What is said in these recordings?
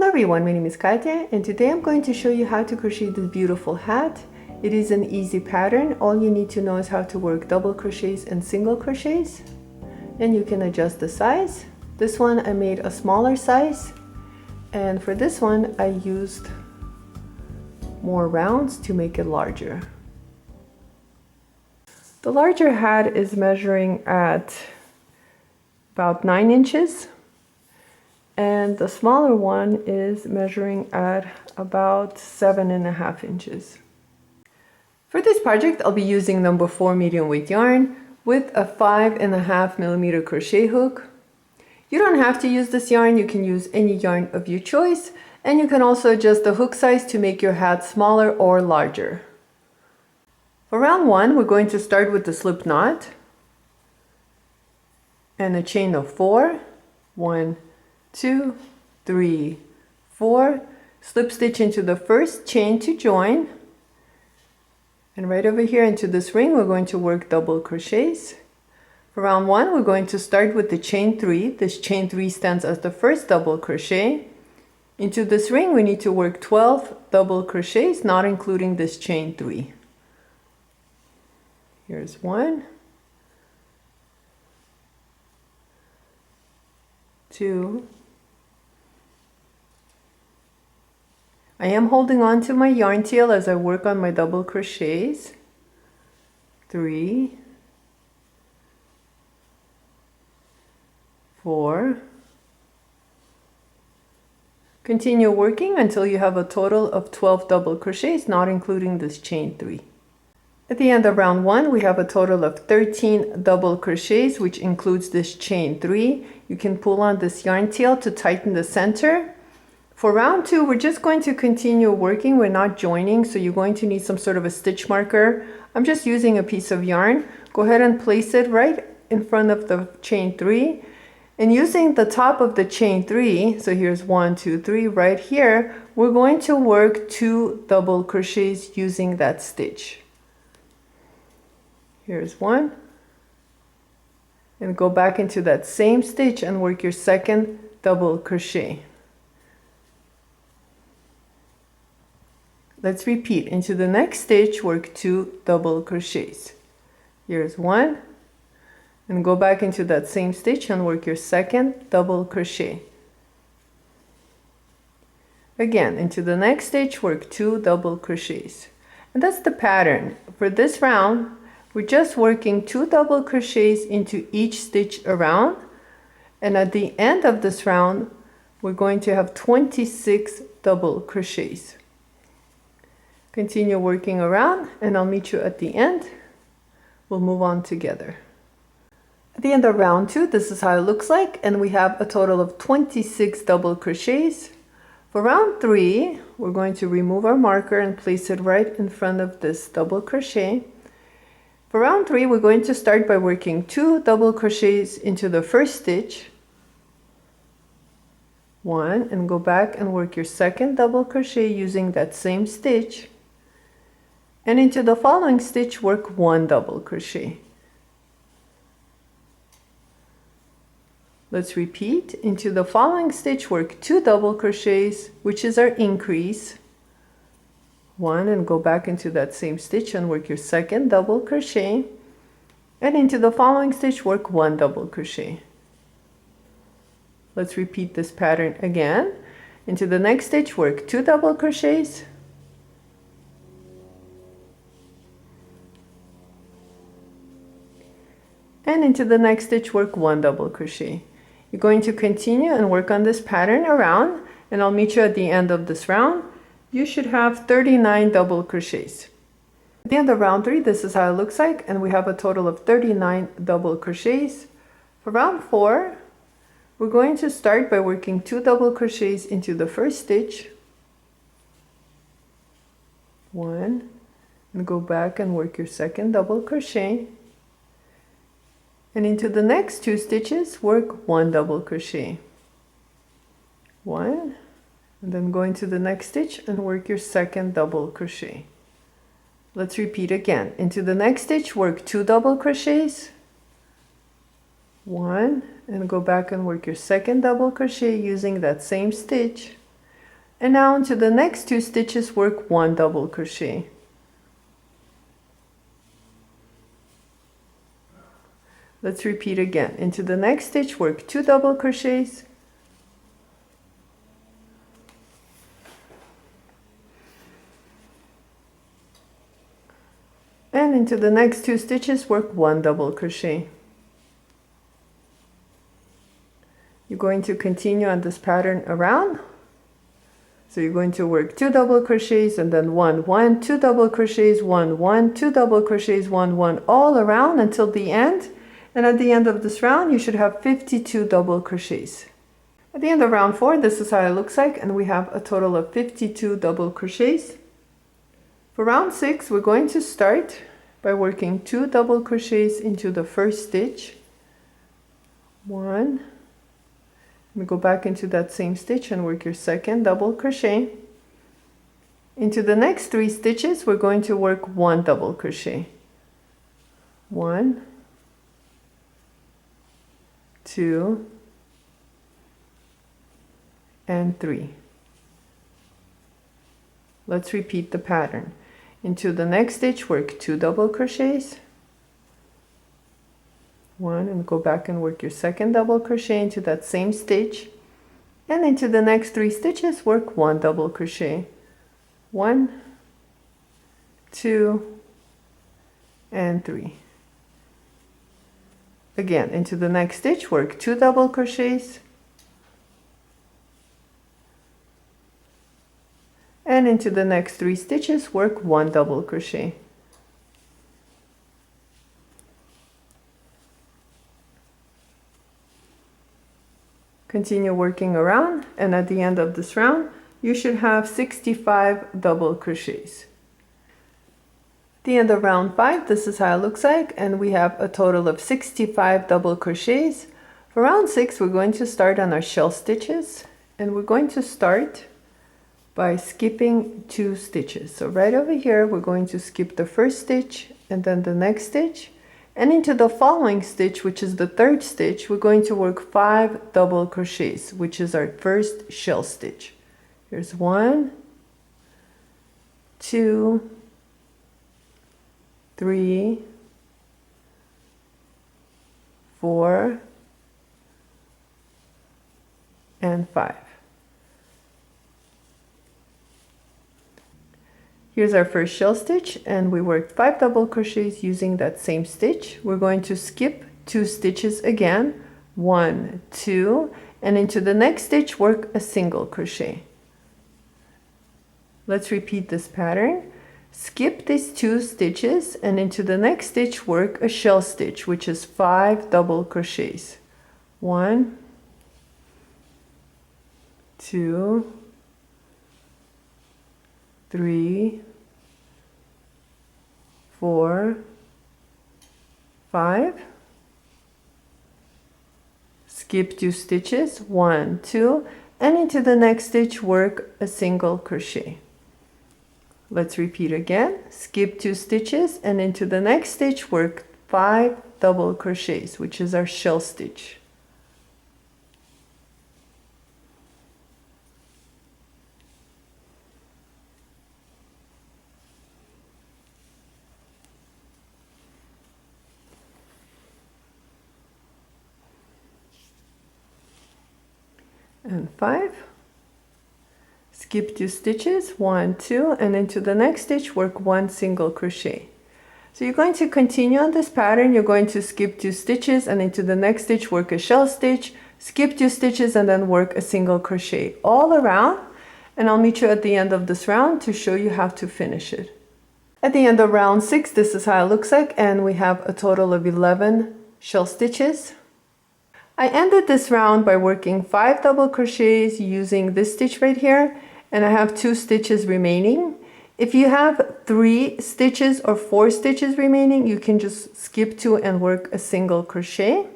Hello everyone, my name is Katya and today I'm going to show you how to crochet this beautiful hat. It is an easy pattern. All you need to know is how to work double crochets and single crochets, and you can adjust the size. This one I made a smaller size, and for this one I used more rounds to make it larger. The larger hat is measuring at about 9 inches. And the smaller one is measuring at about 7.5 inches. For this project, I'll be using number 4 medium weight yarn with a 5.5 millimeter crochet hook. You don't have to use this yarn, you can use any yarn of your choice, and you can also adjust the hook size to make your hat smaller or larger. For round 1, we're going to start with the slip knot and a chain of 4. 1, 2, 3, 4, slip stitch into the first chain to join, and right over here into this ring we're going to work double crochets. For round 1 we're going to start with the chain 3. This chain 3 stands as the first double crochet. Into this ring we need to work 12 double crochets, not including this chain 3. Here's 1, 2, I am holding on to my yarn tail as I work on my double crochets. 3, 4. Continue working until you have a total of 12 double crochets, not including this chain 3. At the end of round 1, we have a total of 13 double crochets, which includes this chain 3. You can pull on this yarn tail to tighten the center. For round 2, we're just going to continue working. We're not joining, so you're going to need some sort of a stitch marker. I'm just using a piece of yarn. Go ahead and place it right in front of the chain 3. And using the top of the chain 3, so here's 1, 2, 3, right here, we're going to work 2 double crochets using that stitch. Here's 1. And go back into that same stitch and work your second double crochet. Let's repeat. Into the next stitch, work 2 double crochets. Here's 1, and go back into that same stitch and work your second double crochet. Again, into the next stitch, work 2 double crochets. And that's the pattern. For this round, we're just working 2 double crochets into each stitch around, and at the end of this round, we're going to have 26 double crochets. Continue working around and I'll meet you at the end. We'll move on together. At the end of round 2, this is how it looks like, and we have a total of 26 double crochets. For round 3, we're going to remove our marker and place it right in front of this double crochet. For round 3, we're going to start by working 2 double crochets into the first stitch. 1, and go back and work your second double crochet using that same stitch. And into the following stitch, work 1 double crochet. Let's repeat. Into the following stitch, work 2 double crochets, which is our increase. 1, and go back into that same stitch and work your second double crochet. And into the following stitch, work 1 double crochet. Let's repeat this pattern again. Into the next stitch, work 2 double crochets. And into the next stitch, work 1 double crochet. You're going to continue and work on this pattern around, and I'll meet you at the end of this round. You should have 39 double crochets. At the end of round 3, this is how it looks like, and we have a total of 39 double crochets. For round 4, we're going to start by working 2 double crochets into the first stitch. 1, and go back and work your second double crochet. And into the next 2 stitches, work 1 double crochet. 1, and then go into the next stitch and work your second double crochet. Let's repeat again. Into the next stitch, work 2 double crochets. 1, and go back and work your second double crochet using that same stitch. And now into the next 2 stitches, work 1 double crochet. Let's repeat again. Into the next stitch, work 2 double crochets. And into the next 2 stitches, work 1 double crochet. You're going to continue on this pattern around. So you're going to work 2 double crochets and then 1, 1, 2 double crochets, 1, 1, 2 double crochets, 1, 1, all around until the end. And at the end of this round, you should have 52 double crochets. At the end of round 4, this is how it looks like, and we have a total of 52 double crochets. For round 6, we're going to start by working 2 double crochets into the first stitch. 1. We go back into that same stitch and work your second double crochet. Into the next 3 stitches, we're going to work 1 double crochet. 1, 2, and 3. Let's repeat the pattern. Into the next stitch, work 2 double crochets. 1, and go back and work your second double crochet into that same stitch. And into the next 3 stitches, work 1 double crochet. 1, 2, and 3. Again, into the next stitch, work 2 double crochets. And into the next 3 stitches, work 1 double crochet. Continue working around, and at the end of this round, you should have 65 double crochets. At the end of round 5, this is how it looks like, and we have a total of 65 double crochets. For round 6, we're going to start on our shell stitches, and we're going to start by skipping 2 stitches. So right over here, we're going to skip the first stitch and then the next stitch. And into the following stitch, which is the 3rd stitch, we're going to work 5 double crochets, which is our first shell stitch. Here's 1, 2, 3, 4, and 5. Here's our first shell stitch, and we worked 5 double crochets using that same stitch. We're going to skip 2 stitches again, 1, 2, and into the next stitch work a single crochet. Let's repeat this pattern. Skip these 2 stitches, and into the next stitch work a shell stitch, which is 5 double crochets. 1, 2, 3, 4, 5. Skip 2 stitches, 1, 2, and into the next stitch work a single crochet. Let's repeat again. Skip 2 stitches, and into the next stitch work 5 double crochets, which is our shell stitch. And 5. Skip 2 stitches, 1, 2, and into the next stitch work 1 single crochet. So you're going to continue on this pattern. You're going to skip 2 stitches, and into the next stitch work a shell stitch, skip 2 stitches, and then work a single crochet all around. And I'll meet you at the end of this round to show you how to finish it. At the end of round 6, this is how it looks like, and we have a total of 11 shell stitches. I ended this round by working 5 double crochets using this stitch right here, and I have 2 stitches remaining. If you have 3 stitches or 4 stitches remaining, you can just skip 2 and work a single crochet.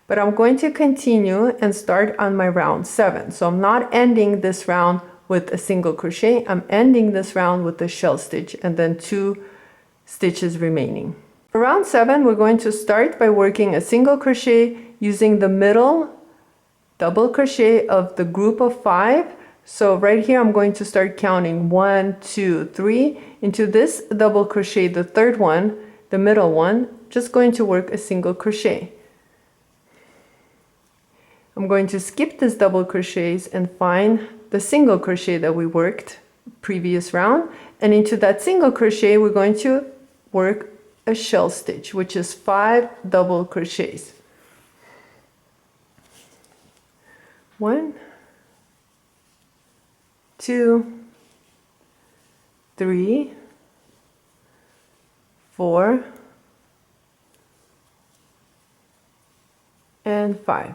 But I'm going to continue and start on my round 7. So I'm not ending this round with a single crochet. I'm ending this round with a shell stitch and then 2 stitches remaining. For round 7, we're going to start by working a single crochet using the middle double crochet of the group of 5. So right here I'm going to start counting 1, 2, 3. Into this double crochet, the third one, the middle one, just going to work a single crochet. I'm going to skip this double crochets and find the single crochet that we worked previous round, and into that single crochet we're going to work a shell stitch, which is 5 double crochets. 1, 2, 3, 4, and 5.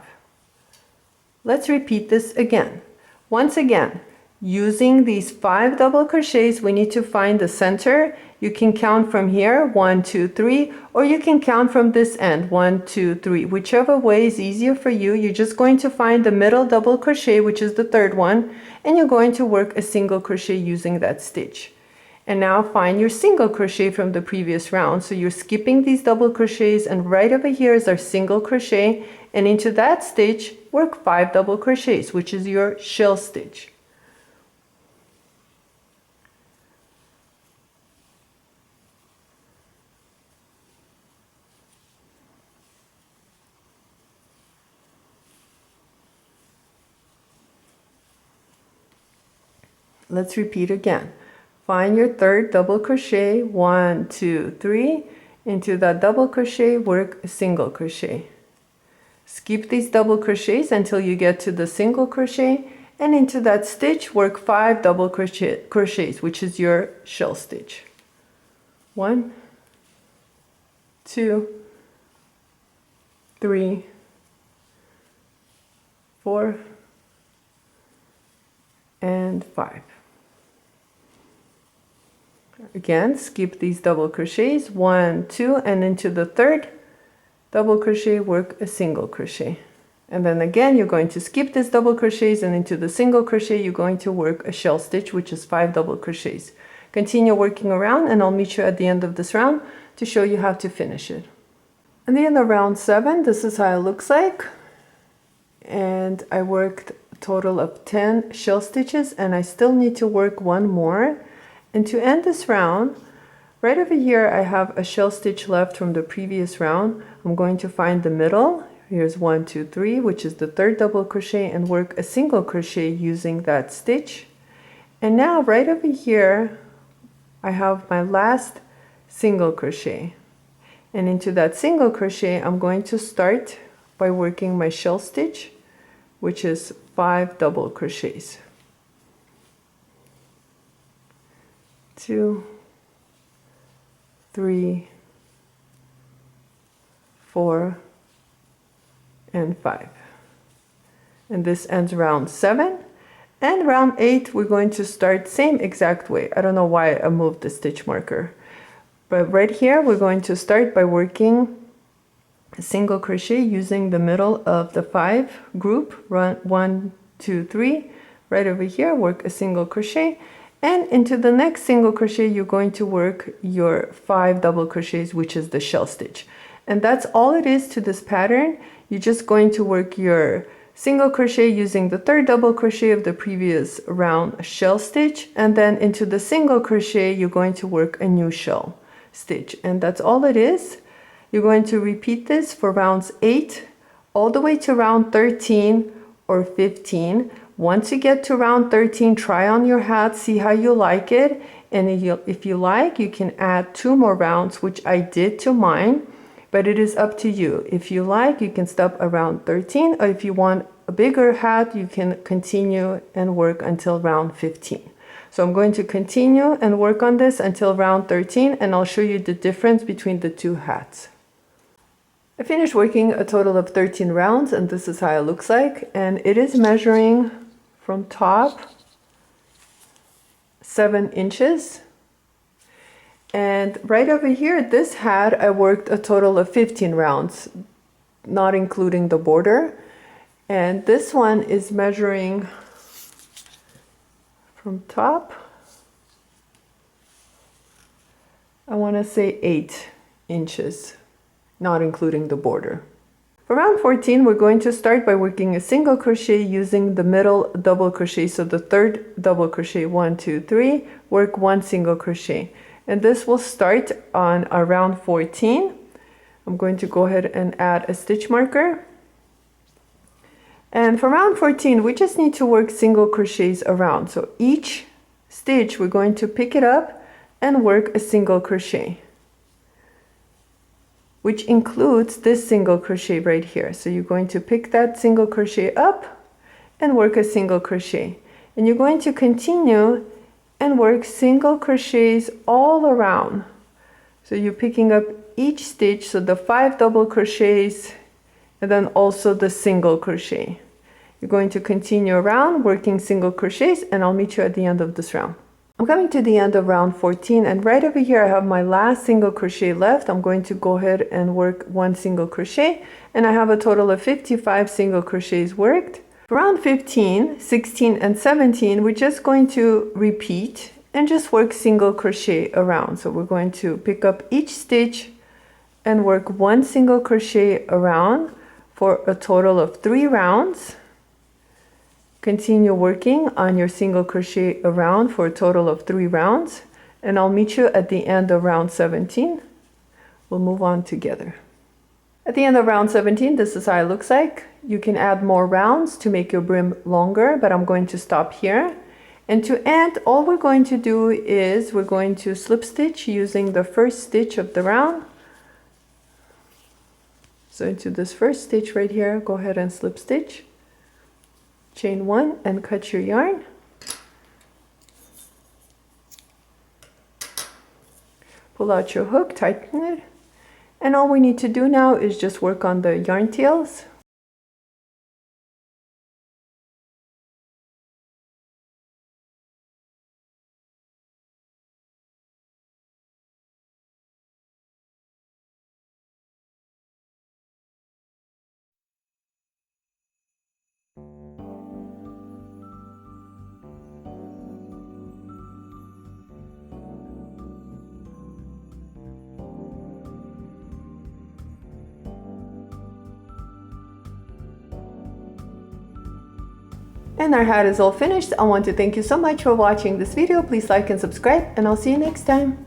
Let's repeat this again. Once again, using these 5 double crochets, we need to find the center. You can count from here, 1, 2, 3, or you can count from this end, 1, 2, 3. Whichever way is easier for you. You're just going to find the middle double crochet, which is the third one, and you're going to work a single crochet using that stitch. And now find your single crochet from the previous round. So you're skipping these double crochets, and right over here is our single crochet, and into that stitch work 5 double crochets, which is your shell stitch. Let's repeat again. Find your third double crochet, 1, 2, 3. Into that double crochet, work a single crochet. Skip these double crochets until you get to the single crochet, and into that stitch, work 5 double crochets, which is your shell stitch. 1, 2, 3, 4, and 5. Again, skip these double crochets, 1, 2, and into the third double crochet, work a single crochet. And then again, you're going to skip these double crochets, and into the single crochet, you're going to work a shell stitch, which is 5 double crochets. Continue working around, and I'll meet you at the end of this round to show you how to finish it. At the end of round 7, this is how it looks like. And I worked a total of 10 shell stitches, and I still need to work one more. And to end this round, right over here, I have a shell stitch left from the previous round. I'm going to find the middle. Here's 1, 2, 3, which is the third double crochet, and work a single crochet using that stitch. And now right over here, I have my last single crochet. And into that single crochet, I'm going to start by working my shell stitch, which is 5 double crochets. 2, 3, 4, and 5. And this ends round 7. And round 8, we're going to start same exact way. I don't know why I moved the stitch marker. But right here, we're going to start by working a single crochet using the middle of the 5 group. Run 1, 2, 3. Right over here, work a single crochet. And into the next single crochet, you're going to work your 5 double crochets, which is the shell stitch. And that's all it is to this pattern. You're just going to work your single crochet using the third double crochet of the previous round shell stitch. And then into the single crochet, you're going to work a new shell stitch. And that's all it is. You're going to repeat this for rounds 8 all the way to round 13 or 15. Once you get to round 13, try on your hat, see how you like it. And if you like, you can add 2 more rounds, which I did to mine, but it is up to you. If you like, you can stop around 13, or if you want a bigger hat, you can continue and work until round 15. So I'm going to continue and work on this until round 13, and I'll show you the difference between the 2 hats. I finished working a total of 13 rounds, and this is how it looks like. And it is measuring from top 7 inches. And right over here, this hat, I worked a total of 15 rounds, not including the border. And this one is measuring from top, I want to say 8 inches, not including the border. For round 14, we're going to start by working a single crochet using the middle double crochet. So the third double crochet, 1, 2, 3, work 1 single crochet. And this will start on our round 14. I'm going to go ahead and add a stitch marker. And for round 14, we just need to work single crochets around. So each stitch, we're going to pick it up and work a single crochet, which includes this single crochet right here. So you're going to pick that single crochet up and work a single crochet. And you're going to continue and work single crochets all around. So you're picking up each stitch, so the 5 double crochets and then also the single crochet. You're going to continue around working single crochets, and I'll meet you at the end of this round. I'm coming to the end of round 14, and right over here I have my last single crochet left. I'm going to go ahead and work 1 single crochet, and I have a total of 55 single crochets worked. For round 15, 16, and 17, we're just going to repeat and just work single crochet around. So we're going to pick up each stitch and work 1 single crochet around for a total of 3 rounds. Continue working on your single crochet around for a total of 3 rounds, and I'll meet you at the end of round 17. We'll move on together. At the end of round 17, this is how it looks like. You can add more rounds to make your brim longer, but I'm going to stop here. And to end, all we're going to do is we're going to slip stitch using the first stitch of the round. So into this first stitch right here, go ahead and slip stitch. Chain 1 and cut your yarn. Pull out your hook, tighten it. And all we need to do now is just work on the yarn tails. And our hat is all finished. I want to thank you so much for watching this video. Please like and subscribe, and I'll see you next time.